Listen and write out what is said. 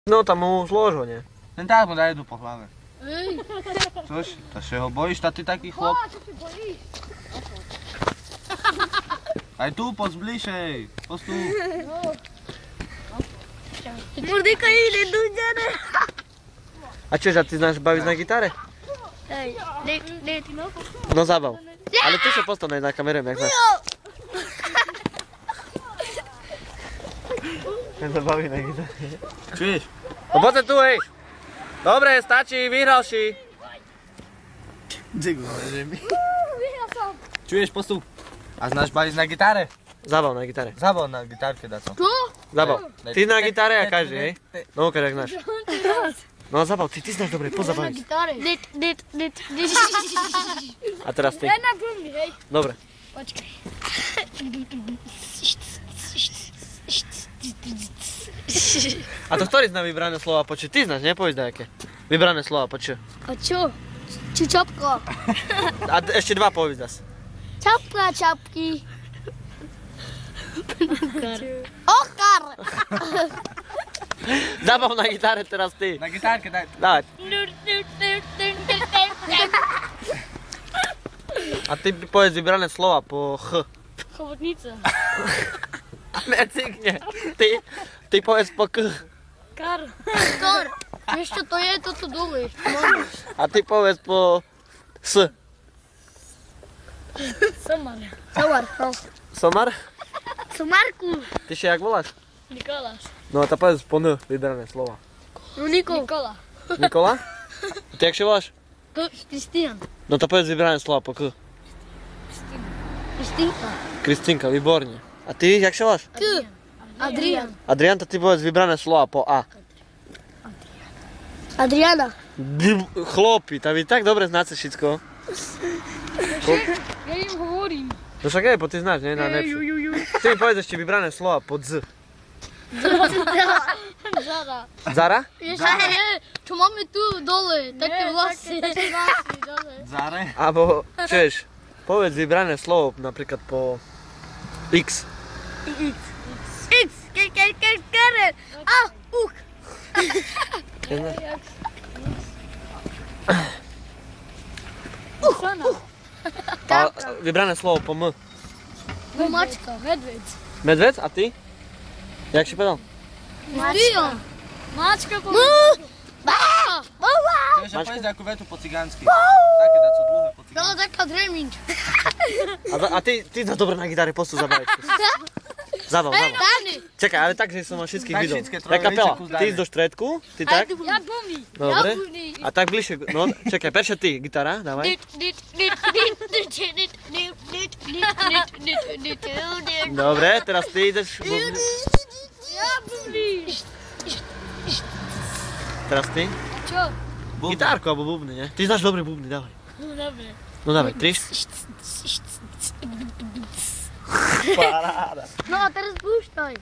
No tam mu zlož ho, nie? Len tak mu daj jednu po hlave. Což? To še ho bojíš, ta ty taký chlop? Čo si bojíš? Aj tu, poď bližšej. Poď tu. Mordika ide duďane. A čože, a ty znáš baviť na gitare? Hej, No zábav. Ale ty sa postav na kameru, jak znáš. Ten sa baví na gitare. Čuješ? No poďte tu, hej. Dobre, stačí, vyhral si. Vyhral som. Čuješ, postup. A znáš baviť na gitare? Zábav na gitare. Zabav na gitárke dá to. Čo? Zábav. Ty na gitare a každý, hej? No, keď jak znáš. No zábav, ty znáš dobre, pozabaviť. Dit. A teraz ty. Ja na bumbi, hej. Dobre. Počkaj. A to ktorý zná vybrané slova počuť? Ty znáš, nepovedz dajaké. Vybrané slova počuť. A čo? Čapka. A ešte dva povedz zas. Čapka, čapky. Ochar. Zábav na gitare teraz ty. Na gitárke daj. Dávaj. A ty povedz vybrané slova po H. Chobotnica. Necikne. Ty povedz po K. Kar. Vieš čo to je? Toto dole. A ty povedz po S. Somar. Somar? Somarku. Ty še jak voláš? Nikoláš. No a tá povedz po N vybrané slova. Nikola. Nikola? A ty jak še voláš? Kristina. No to povedz vybrané slova po K. Kristinka. Kristinka, výborne. A ty jak še voláš? Adrian. Adrian, to ty povedz vybrané slova po A. Adriana. Chlopi, tá vy tak dobre znáte všetko. Ja im hovorím. No však aj, ty znáš, nie? Najlepšie. Ty mi povedz ešte vybrané slova pod Z. Zara. Zara? Čo máme tu dole? Také vlasy. Zare. Abo, čuješ, povedz vybrané slovo napríklad po X. X. Karen. A. Neznáš? A vybrané slovo po M. Mačka. Medveď. Medved? A ty? Jak si povedal? Mačka. Mačka po Chceš sa povedz takú vetu po cigánsky. Také dá co dlhé po cigánsky. Dala taká dreaming. A ty znáš dobre na gitare, postu zabaviť. Zabav. Čakaj, ale tak, že som mal všetkých Tak videl. všetké Tak kapela, trojice kus ty dajme. ísť do štredku, ty tak? Ja bumí. Dobre. A tak bližšie, no čakaj, perše ty, gitara, dávaj. Dobre, teraz ty ideš. Ja bumí. Teraz ty. Čo? Gitárku alebo bubny, ne? Ty znáš dobre bubny, dávaj. Dobre. No dávaj, 3. Paráda. No a teraz púšťaj.